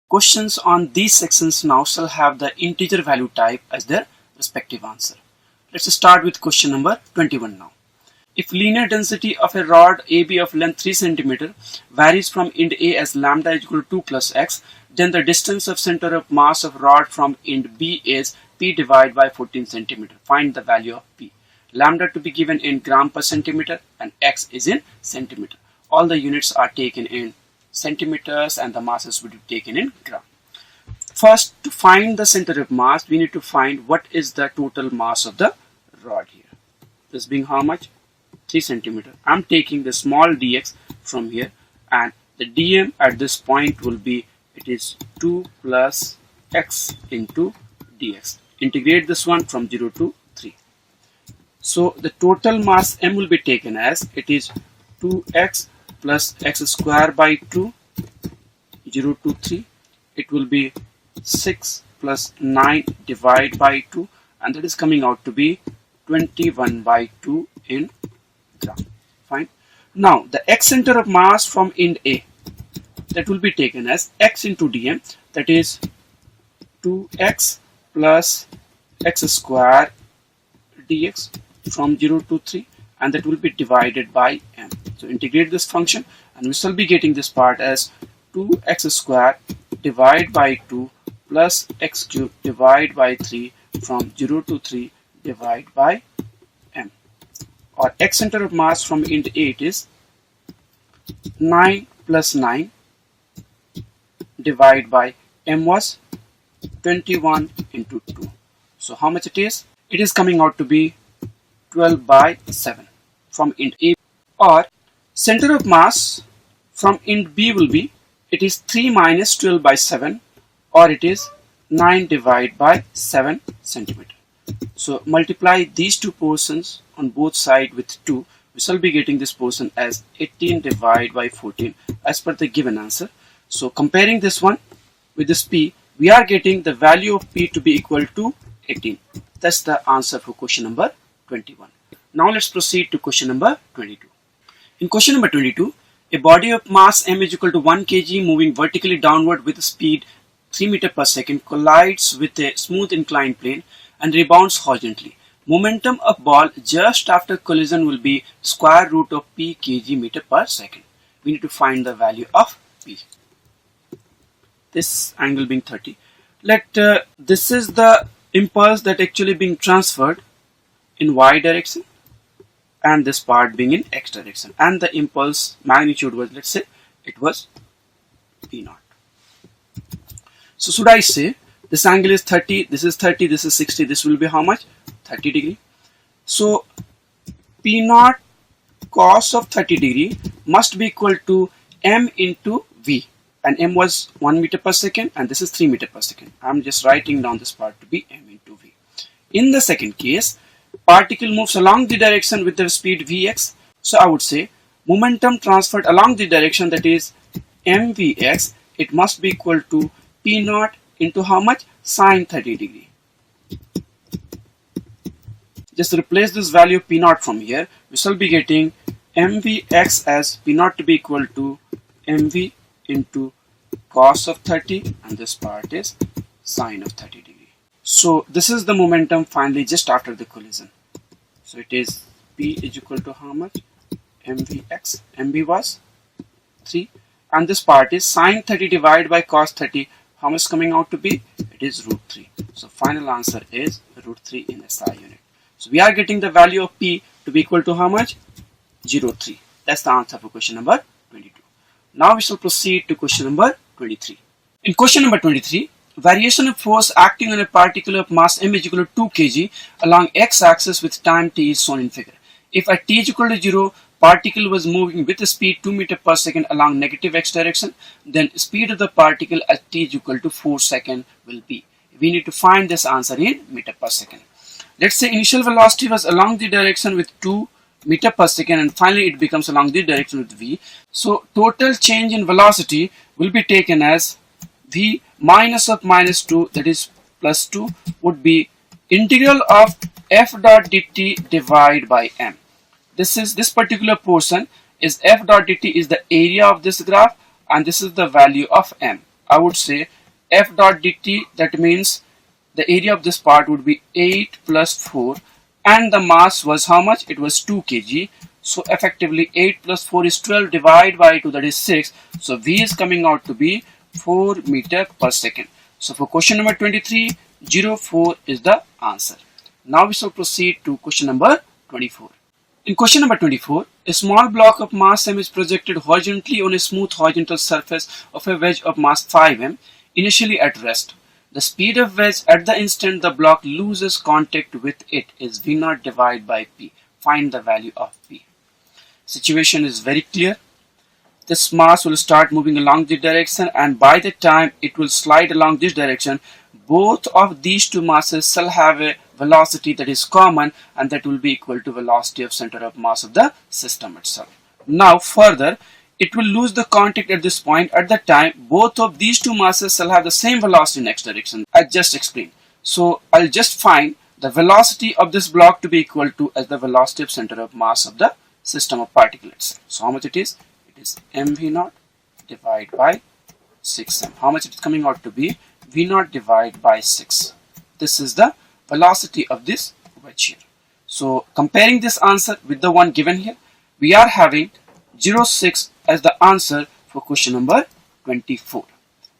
Questions on these sections now shall have the integer value type as their respective answer. Let's start with question number 21 now. If linear density of a rod AB of length 3 cm varies from end A as lambda is equal to 2 plus x, then the distance of center of mass of rod from end B is P divided by 14 cm. Find the value of P. Lambda to be given in gram per centimeter and x is in centimeter. All the units are taken in centimeters and the masses would be taken in gram. First, to find the center of mass, we need to find what is the total mass of the rod here. This being how much? 3 centimeter. I'm taking the small dx from here, and the dm at this point will be, it is 2 plus x into dx. Integrate this one from 0 to 3. So the total mass m will be taken as, it is 2x plus x square by 2, 0 to 3. It will be 6 plus 9 divided by 2, and that is coming out to be 21 by 2 in gram. Fine. Now the x center of mass from end A, that will be taken as x into dm, that is 2x plus x square dx from 0 to 3, and that will be divided by m. So integrate this function and we shall be getting this part as 2x square divided by 2 plus x cube divided by 3 from 0 to 3 divided by m. Or x center of mass from end A, it is 9 plus 9 divided by m was 21 into 2. So how much it is? It is coming out to be 12 by 7 from end A. Or center of mass from end B will be, it is 3 minus 12 by 7, or it is 9 divided by 7 centimeter. So multiply these two portions on both sides with 2. We shall be getting this portion as 18 divided by 14 as per the given answer. So comparing this one with this P, we are getting the value of P to be equal to 18. That's the answer for question number 21. Now let's proceed to question number 22. In question number 22, a body of mass m is equal to 1 kg moving vertically downward with speed 3 meter per second collides with a smooth inclined plane and rebounds horizontally. Momentum of ball just after collision will be square root of p kg meter per second. We need to find the value of p. This angle being 30. This is the impulse that actually being transferred in y direction, and this part being in x direction, and the impulse magnitude was, let's say it was p0. So should I say this angle is 30, this is 30, this is 60, this will be how much? 30 degree. So p0 cos of 30 degree must be equal to m into v, and m was 1 meter per second and this is 3 meter per second. I'm just writing down this part to be m into v. In the second case, particle moves along the direction with the speed vx. So I would say momentum transferred along the direction, that is mvx, it must be equal to p0 into how much? Sine 30 degree. Just replace this value of p0 from here. We shall be getting mvx as p0 to be equal to mv into cos of 30, and this part is sine of 30 degree. So this is the momentum finally just after the collision. So it is P is equal to how much? mvx. mv was 3, and this part is sine 30 divided by cos 30. How much coming out to be? It is root 3. So final answer is root 3 in SI unit. So we are getting the value of P to be equal to how much? 0.3. That's the answer for question number 22. Now we shall proceed to question number 23. In question number 23, variation of force acting on a particle of mass m is equal to 2 kg along x-axis with time t is shown in figure. If at t is equal to 0, particle was moving with a speed 2 meter per second along negative x direction, then speed of the particle at t is equal to 4 seconds will be. We need to find this answer in meter per second. Let's say initial velocity was along the direction with 2 meter per second and finally it becomes along the direction with v. So total change in velocity will be taken as v minus of minus 2, that is plus 2, would be integral of f dot dt divided by m. This particular portion is f dot dt is the area of this graph, and this is the value of m. I would say F dot dt, that means the area of this part would be 8 plus 4 and the mass was how much? It was 2 kg. So effectively 8 plus 4 is 12 divided by 2, that is 6. So V is coming out to be 4 meter per second. So for question number 23, 04 is the answer. Now we shall proceed to question number 24. In question number 24, a small block of mass m is projected horizontally on a smooth horizontal surface of a wedge of mass 5m, initially at rest. The speed of wedge at the instant the block loses contact with it is V0 divided by P. Find the value of P. Situation is very clear. This mass will start moving along this direction, and by the time it will slide along this direction, both of these two masses shall have a velocity that is common, and that will be equal to velocity of center of mass of the system itself. Now further, it will lose the contact at this point. At that time, both of these two masses shall have the same velocity in x direction. I just explained. So I'll just find the velocity of this block to be equal to as the velocity of center of mass of the system of particles. So how much it is? It is mv0 divided by 6m. How much it is coming out to be? v0 divided by 6. This is the velocity of this wedge here. So comparing this answer with the one given here, we are having 06 as the answer for question number 24.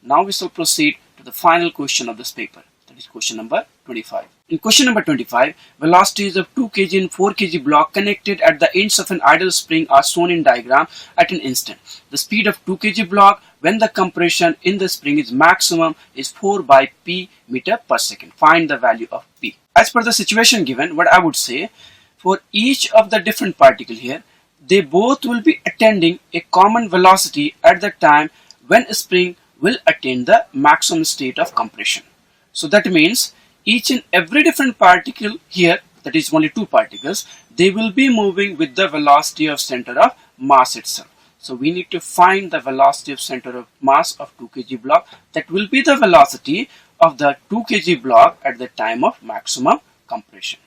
Now we shall proceed to the final question of this paper, that is question number 25. In question number 25, velocities of 2 kg and 4 kg block connected at the ends of an idle spring are shown in diagram at an instant. The speed of 2 kg block when the compression in the spring is maximum is 4 by P meter per second. Find the value of P. As per the situation given, what I would say, for each of the different particle here, they both will be attaining a common velocity at the time when a spring will attain the maximum state of compression. So that means each and every different particle here, that is only two particles, they will be moving with the velocity of center of mass itself. So we need to find the velocity of center of mass of 2 kg block. That will be the velocity of the 2 kg block at the time of maximum compression.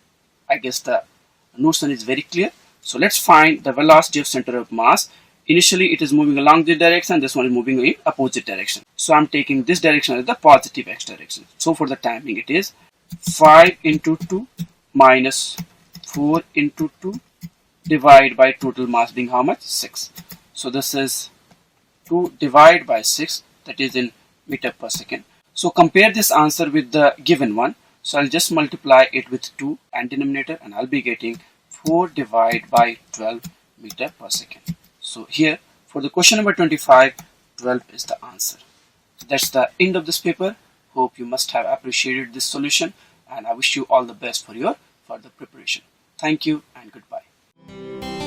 I guess the notion is very clear. So let's find the velocity of center of mass. Initially it is moving along this direction, this one is moving in opposite direction. So I'm taking this direction as the positive x direction. So for the timing it is 5 into 2 minus 4 into 2 divided by total mass being how much? 6. So this is 2 divided by 6, that is in meter per second. So compare this answer with the given one. So I'll just multiply it with 2 and denominator, and I'll be getting 4 divided by 12 meter per second. So here for the question number 25, 12 is the answer. So that's the end of this paper. Hope you must have appreciated this solution, and I wish you all the best for your further preparation. Thank you and goodbye.